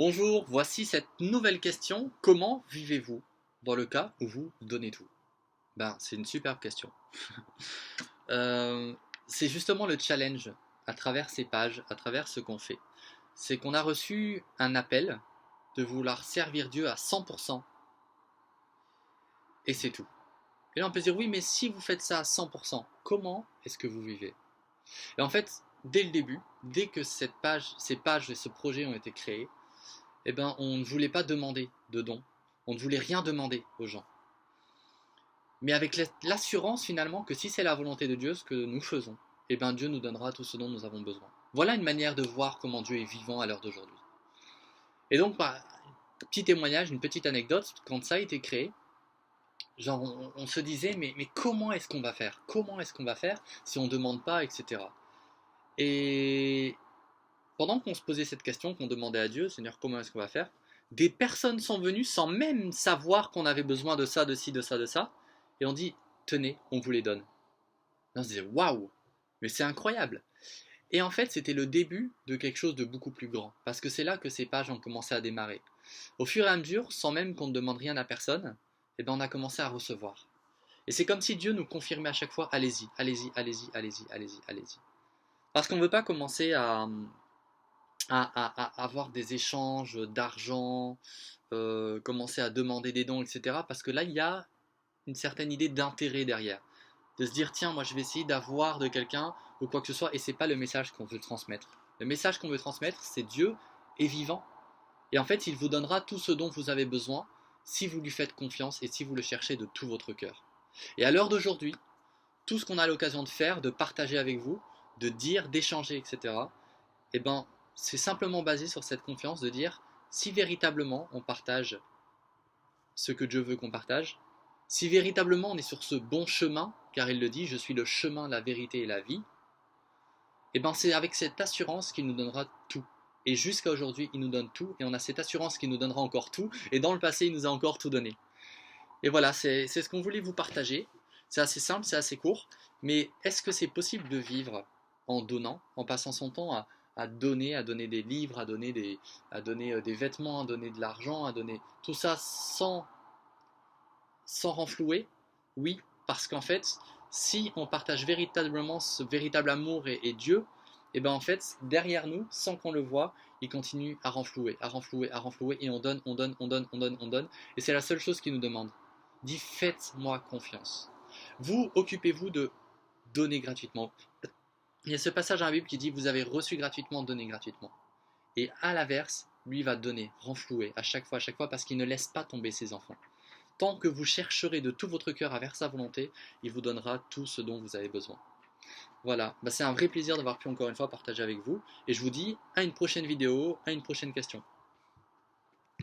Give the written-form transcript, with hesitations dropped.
Bonjour, voici cette nouvelle question. Comment vivez-vous dans le cas où vous donnez tout? C'est une superbe question. Euh, c'est justement le challenge à travers ces pages, à travers ce qu'on fait. C'est qu'on a reçu un appel de vouloir servir Dieu à 100% et c'est tout. Et là on peut se dire oui, mais si vous faites ça à 100%, comment est-ce que vous vivez? Et en fait, dès le début, dès que ces pages et ce projet ont été créés, on ne voulait pas demander de dons. On ne voulait rien demander aux gens. Mais avec l'assurance finalement que si c'est la volonté de Dieu ce que nous faisons, Dieu nous donnera tout ce dont nous avons besoin. Voilà une manière de voir comment Dieu est vivant à l'heure d'aujourd'hui. Et donc, un petit témoignage, une petite anecdote, quand ça a été créé, genre on se disait mais comment est-ce qu'on va faire? Comment est-ce qu'on va faire si on ne demande pas, etc. Et pendant qu'on se posait cette question, qu'on demandait à Dieu, Seigneur, comment est-ce qu'on va faire? Des personnes sont venues sans même savoir qu'on avait besoin de ça, de ci, de ça, de ça, et on dit, tenez, on vous les donne. Et on se disait, waouh, mais c'est incroyable. Et en fait, c'était le début de quelque chose de beaucoup plus grand, parce que c'est là que ces pages ont commencé à démarrer. Au fur et à mesure, sans même qu'on ne demande rien à personne, on a commencé à recevoir. Et c'est comme si Dieu nous confirmait à chaque fois, allez-y, allez-y, allez-y, allez-y, allez-y, allez-y. Parce qu'on ne veut pas commencer à avoir des échanges d'argent, commencer à demander des dons, etc. Parce que là, il y a une certaine idée d'intérêt derrière. De se dire, tiens, moi je vais essayer d'avoir de quelqu'un ou quoi que ce soit, et c'est pas le message qu'on veut transmettre. Le message qu'on veut transmettre, c'est Dieu est vivant. Et en fait, il vous donnera tout ce dont vous avez besoin si vous lui faites confiance et si vous le cherchez de tout votre cœur. Et à l'heure d'aujourd'hui, tout ce qu'on a l'occasion de faire, de partager avec vous, de dire, d'échanger, etc., eh ben, c'est simplement basé sur cette confiance de dire si véritablement on partage ce que Dieu veut qu'on partage, si véritablement on est sur ce bon chemin, car il le dit, je suis le chemin, la vérité et la vie, c'est avec cette assurance qu'il nous donnera tout. Et jusqu'à aujourd'hui, il nous donne tout, et on a cette assurance qu'il nous donnera encore tout, et dans le passé, il nous a encore tout donné. Et voilà, c'est ce qu'on voulait vous partager. C'est assez simple, c'est assez court, mais est-ce que c'est possible de vivre en donnant, en passant son temps à donner des livres, à donner des vêtements, à donner de l'argent, à donner tout ça sans renflouer? Oui, parce qu'en fait, si on partage véritablement ce véritable amour et Dieu, en fait, derrière nous, sans qu'on le voie, il continue à renflouer, à renflouer, à renflouer, et on donne, on donne, on donne, on donne, on donne, et c'est la seule chose qu'il nous demande. Dit, faites-moi confiance. Vous, occupez-vous de donner gratuitement. Il y a ce passage dans la Bible qui dit, vous avez reçu gratuitement, donnez gratuitement. Et à l'inverse, lui va donner, renflouer, à chaque fois, parce qu'il ne laisse pas tomber ses enfants. Tant que vous chercherez de tout votre cœur à vers sa volonté, il vous donnera tout ce dont vous avez besoin. Voilà, c'est un vrai plaisir d'avoir pu encore une fois partager avec vous, et je vous dis à une prochaine vidéo, à une prochaine question.